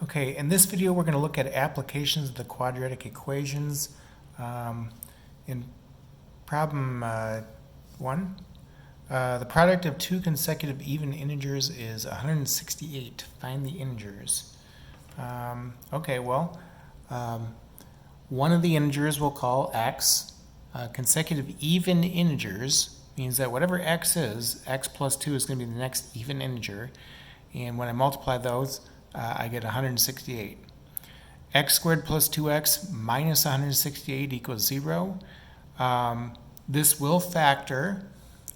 Okay, in this video we're going to look at applications of the quadratic equations. In problem 1, the product of two consecutive even integers is 168. Find the integers. One of the integers we'll call x. Consecutive even integers means that whatever x is, x plus 2 is going to be the next even integer. And when I multiply those, I get 168. X squared plus 2x minus 168 equals 0. This will factor,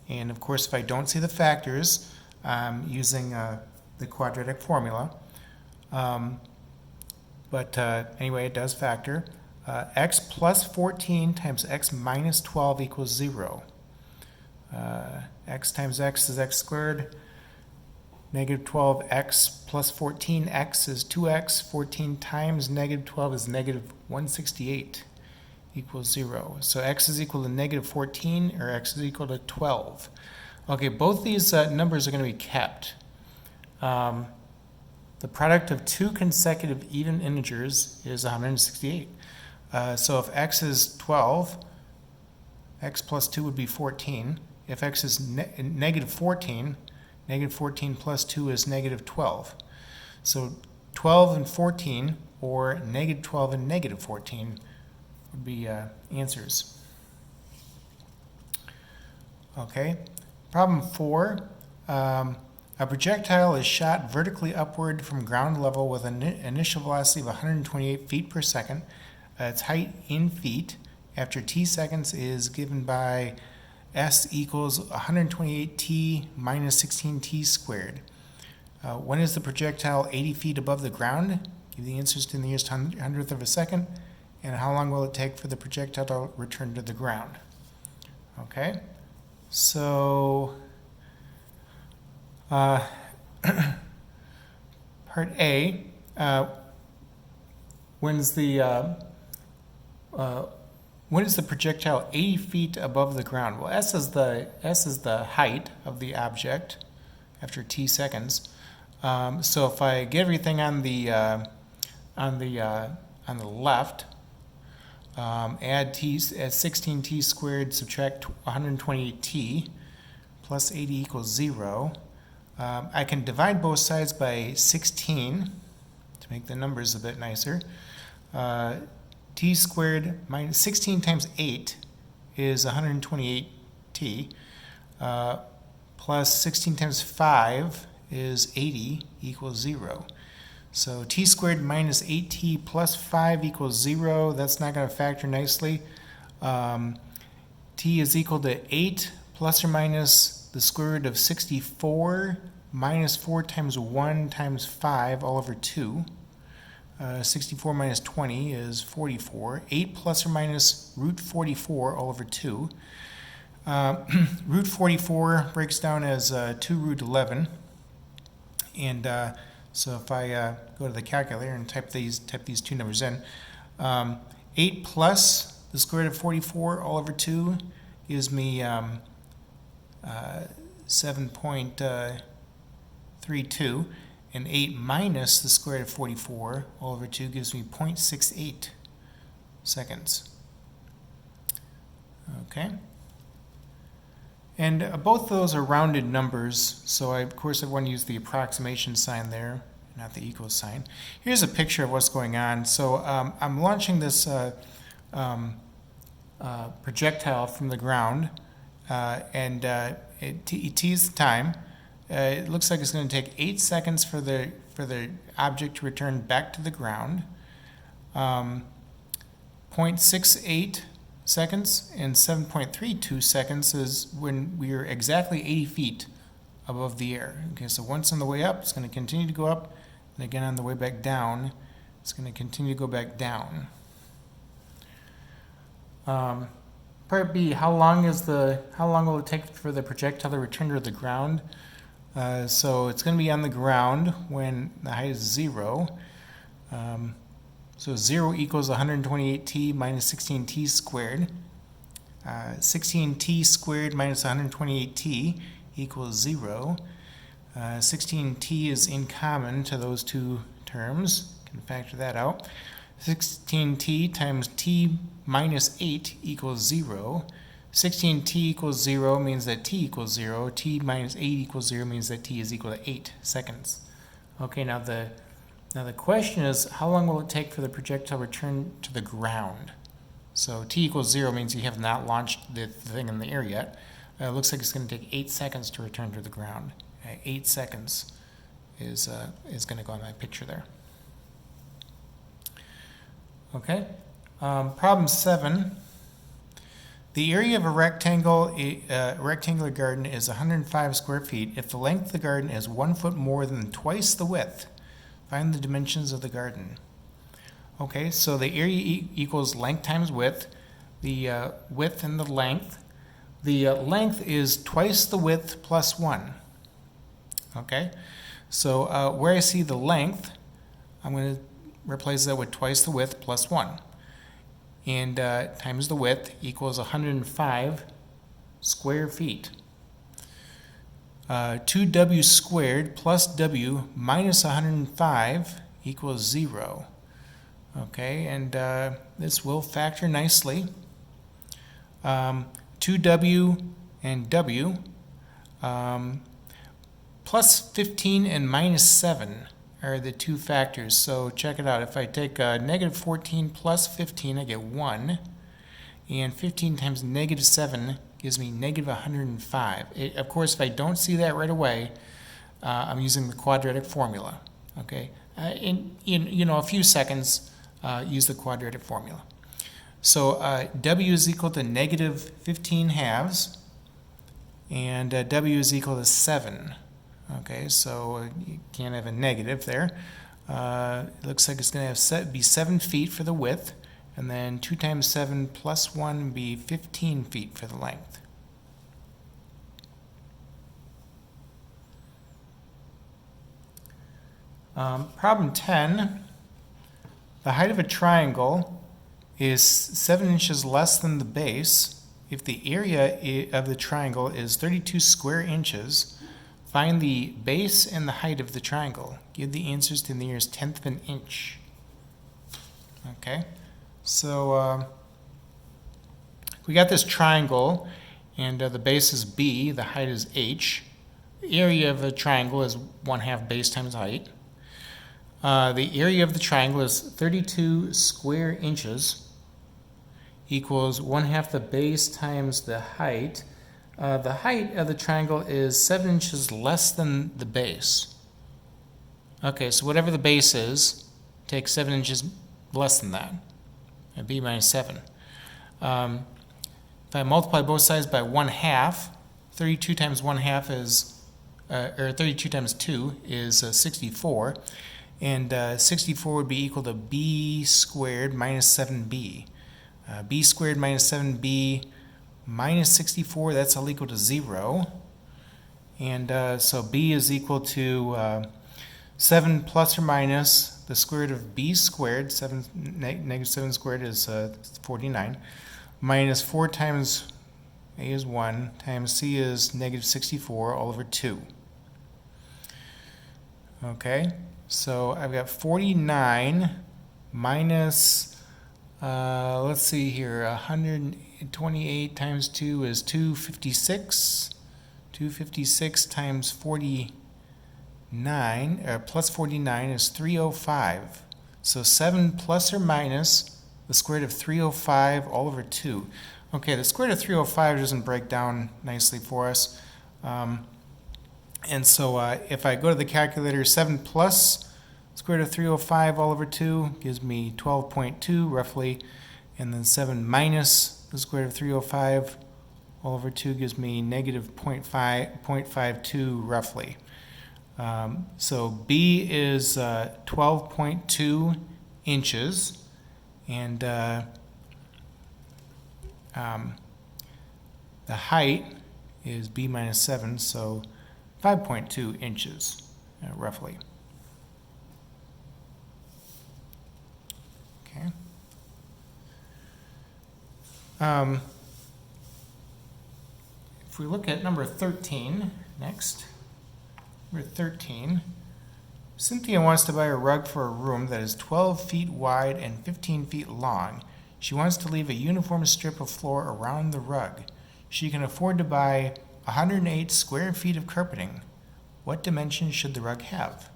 and of course if I don't see the factors, I'm using the quadratic formula. Anyway, it does factor. X plus 14 times x minus 12 equals 0. X times x is x squared. Negative 12x plus 14x is 2x. 14 times negative 12 is negative 168 equals 0. So x is equal to negative 14 or x is equal to 12. Okay, both these numbers are going to be kept. The product of two consecutive even integers is 168. So if x is 12, x plus 2 would be 14. If x is negative 14, negative 14 plus 2 is negative 12. So 12 and 14, or negative 12 and negative 14, would be answers. Okay, problem 4. A projectile is shot vertically upward from ground level with an initial velocity of 128 feet per second. Its height in feet after t seconds is given by s equals 128t minus 16t squared. When is the projectile 80 feet above the ground? Give the answers to the nearest hundredth of a second. And how long will it take for the projectile to return to the ground? Okay, so part A, when is the projectile 80 feet above the ground? Well, s is the height of the object after t seconds. So if I get everything on the left, add 16t squared, subtract 128t, plus 80 equals 0. I can divide both sides by 16 to make the numbers a bit nicer. T squared minus 16 times 8 is 128t, plus 16 times 5 is 80 equals 0. So t squared minus 8t plus 5 equals 0. That's not going to factor nicely. T is equal to 8 plus or minus the square root of 64 minus 4 times 1 times 5 all over 2. 64 minus 20 is 44. 8 plus or minus root 44 all over 2. Root 44 breaks down as 2 root 11. And so if I go to the calculator and type these two numbers in, 8 plus the square root of 44 all over 2 gives me 7.32. And 8 minus the square root of 44 all over 2 gives me 0.68 seconds. Okay. And both of those are rounded numbers, so of course I want to use the approximation sign there, not the equal sign. Here's a picture of what's going on. So I'm launching this projectile from the ground, and t is the time. It looks like it's going to take 8 seconds for the object to return back to the ground. 0.68 seconds and 7.32 seconds is when we are exactly 80 feet above the air. Okay, so once on the way up, it's going to continue to go up, and again on the way back down, it's going to continue to go back down. Part B, how long will it take for the projectile to return to the ground? So it's going to be on the ground when the height is 0. So 0 equals 128t minus 16t squared. 16t squared minus 128t equals 0. 16t is in common to those two terms. Can factor that out. 16t times t minus 8 equals 0. 16t equals 0 means that t equals 0. T minus 8 equals 0 means that t is equal to 8 seconds. Okay, now the question is, how long will it take for the projectile to return to the ground? So t equals 0 means you have not launched the thing in the air yet. It looks like it's going to take 8 seconds to return to the ground. 8 seconds is going to go on that picture there. Okay, problem 7. The area of a rectangular garden is 105 square feet. If the length of the garden is 1 foot more than twice the width, find the dimensions of the garden. Okay, so the area equals length times width. The width and the length. The length is twice the width plus 1. Okay, so where I see the length, I'm going to replace that with twice the width plus 1. And times the width equals 105 square feet. 2w squared plus w minus 105 equals 0. Okay, and this will factor nicely. 2w and w plus 15 and minus 7 are the two factors. So check it out. If I take negative 14 plus 15, I get 1. And 15 times negative 7 gives me negative 105. Of course, if I don't see that right away, I'm using the quadratic formula. Okay, in a few seconds, use the quadratic formula. So w is equal to negative 15 halves, and w is equal to 7. Okay, so you can't have a negative there. It looks like it's going to be 7 feet for the width, and then 2 times 7 plus 1 would be 15 feet for the length. Problem 10. The height of a triangle is 7 inches less than the base. If the area of the triangle is 32 square inches, find the base and the height of the triangle. Give the answers to the nearest tenth of an inch. Okay, so we got this triangle, and the base is b, the height is h. The area of a triangle is 1/2 base times height. The area of the triangle is 32 square inches equals 1/2 the base times the height. The height of the triangle is 7 inches less than the base. Okay, so whatever the base is, take 7 inches less than that. B minus 7. If I multiply both sides by 1/2, 32 times 1/2 is, or 32 times 2 is 64. And 64 would be equal to b squared minus 7b. B squared minus 7b minus 64, that's all equal to 0. And so b is equal to 7 plus or minus the square root of b squared, negative 7 squared is 49, minus 4 times a is 1, times c is negative 64 all over 2. Okay, so I've got 49 minus, let's see here, 128 times 2 is 256. 256 times 49, plus 49 is 305. So 7 plus or minus the square root of 305 all over 2. Okay, the square root of 305 doesn't break down nicely for us. And so if I go to the calculator, 7 plus square root of 305 all over 2 gives me 12.2 roughly. And then 7 minus the square root of 305 all over 2 gives me negative 0.52 roughly. So B is 12.2 inches, and the height is B minus 7, so 5.2 inches roughly. Okay. If we look at number 13 next, number 13, Cynthia wants to buy a rug for a room that is 12 feet wide and 15 feet long. She wants to leave a uniform strip of floor around the rug. She can afford to buy 108 square feet of carpeting. What dimensions should the rug have?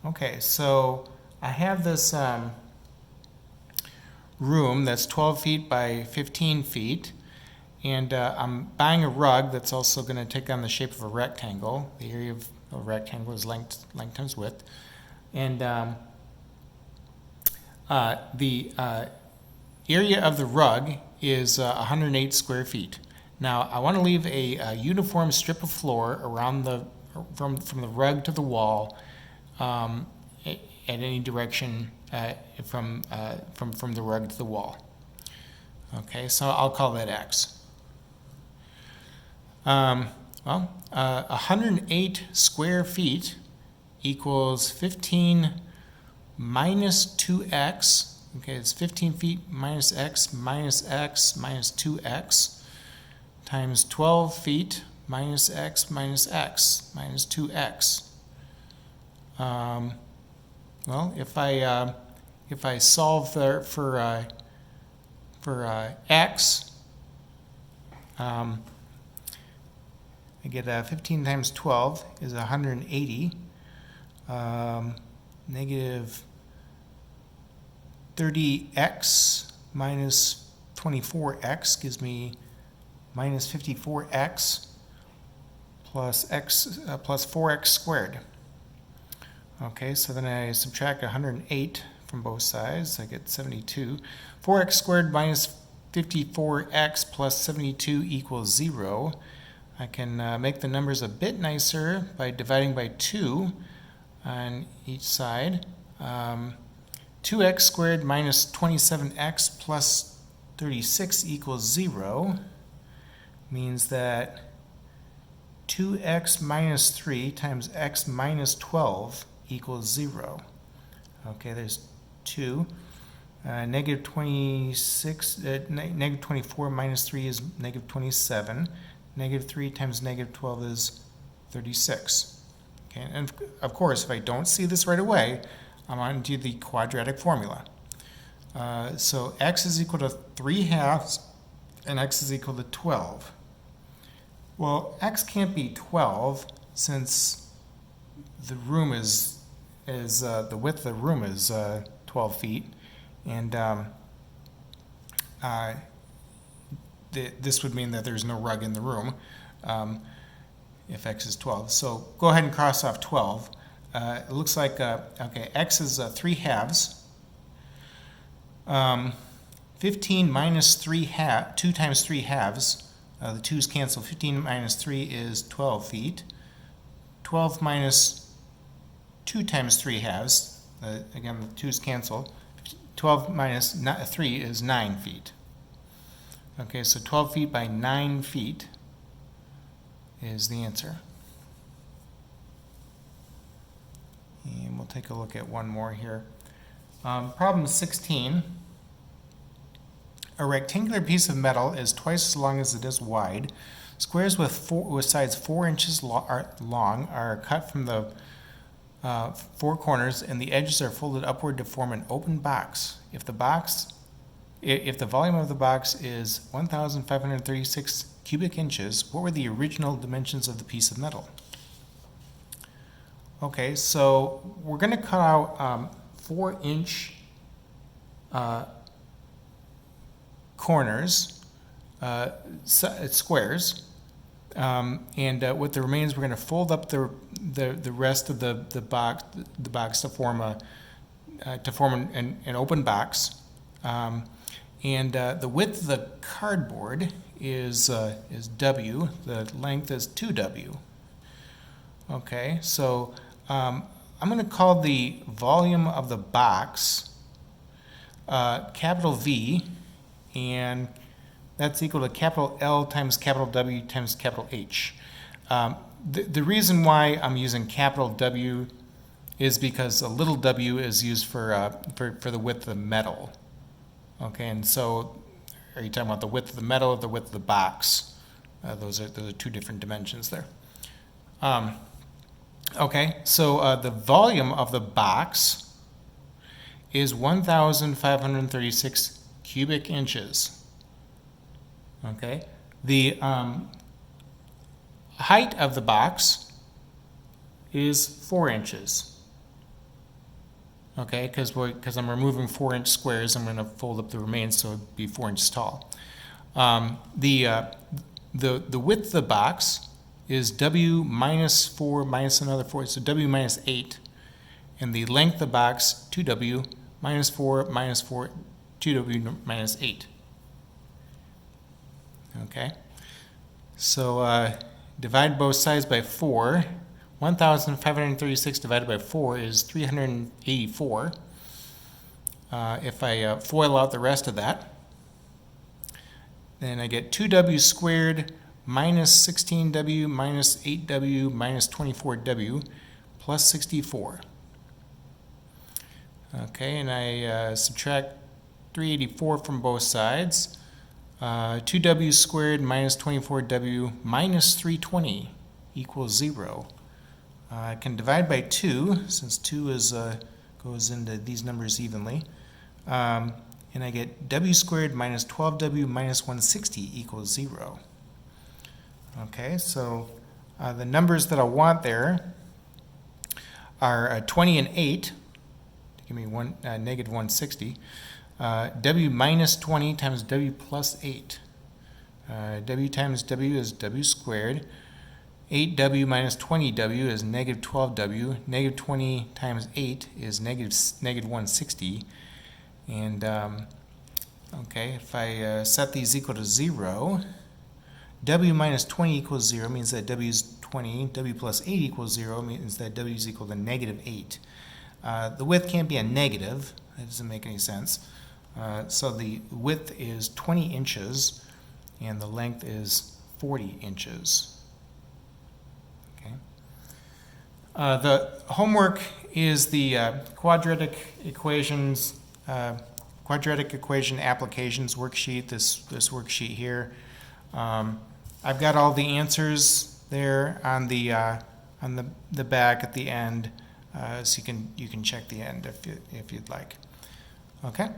Okay, so I have this room that's 12 feet by 15 feet, and I'm buying a rug that's also going to take on the shape of a rectangle. The area of a rectangle is length times width. And the area of the rug is 108 square feet. Now, I want to leave a uniform strip of floor around from the rug to the wall at any direction from the rug to the wall. Okay, so I'll call that X. 108 square feet equals 15 minus 2x. Okay, it's 15 feet minus x minus 2x times 12 feet minus x minus 2x. Well, if I solve for x, I get 15 times 12 is 180. Negative 30x minus 24x gives me minus 54x plus 4x squared. Okay, so then I subtract 108 from both sides. I get 72. 4x squared minus 54x plus 72 equals 0. I can make the numbers a bit nicer by dividing by 2 on each side. 2x squared minus 27x plus 36 equals 0 means that 2x minus 3 times x minus 12 equals 0. Okay, there's 2. Negative 24 minus 3 is negative 27. Negative 3 times negative 12 is 36. Okay, and of course, if I don't see this right away, I'm on to the quadratic formula. So x is equal to 3 halves, and x is equal to 12. Well, x can't be 12 since the room is the width of the room is 12 feet, and this would mean that there's no rug in the room if x is 12. So go ahead and cross off 12. It looks like, okay, x is 3 halves. 15 minus 2 times 3 halves. The 2's cancel. 15 minus 3 is 12 feet. 12 minus 2 times 3 halves. Again, the 2's cancel. 12 minus 3 is 9 feet. Okay, so 12 feet by 9 feet is the answer. And we'll take a look at one more here. Problem 16. A rectangular piece of metal is twice as long as it is wide. Squares with sides 4 inches long are cut from the 4 corners, and the edges are folded upward to form an open box. If the volume of the box is 1,536 cubic inches, what were the original dimensions of the piece of metal? Okay, so we're going to cut out 4-inch corners, squares, and with the remains, we're going to fold up the rest of the box to form an open box. And the width of the cardboard is W. The length is 2W. Okay, so I'm going to call the volume of the box capital V, and that's equal to capital L times capital W times capital H. The reason why I'm using capital W is because a little w is used for the width of the metal. Okay, and so are you talking about the width of the metal or the width of the box? Those are 2 different dimensions there. Okay, so the volume of the box is 1,536 cubic inches. Okay, the height of the box is 4 inches. Okay, because I'm removing 4-inch squares, I'm going to fold up the remains so it'd be 4 inches tall. The width of the box is W minus 4 minus another 4, so W minus 8. And the length of the box, 2W minus 4 minus 4, 2W minus 8. Okay, so divide both sides by 4. 1,536 divided by 4 is 384. If I FOIL out the rest of that, then I get 2W squared minus 16W minus 8W minus 24W plus 64. Okay, and I subtract 384 from both sides. 2W squared minus 24W minus 320 equals 0. I can divide by 2, since 2 goes into these numbers evenly. And I get W squared minus 12W minus 160 equals 0. Okay, so the numbers that I want there are 20 and 8. Give me negative 160. W minus 20 times W plus 8. W times W is W squared. 8W minus 20W is negative 12W. Negative 20 times 8 is negative 160. And, okay, if I set these equal to 0, W minus 20 equals 0 means that W is 20. W plus 8 equals 0 means that W is equal to negative 8. The width can't be a negative. That doesn't make any sense. So the width is 20 inches, and the length is 40 inches. The homework is the quadratic equation applications worksheet. This worksheet here. I've got all the answers there on the back at the end, so you can check the end if you'd like. Okay.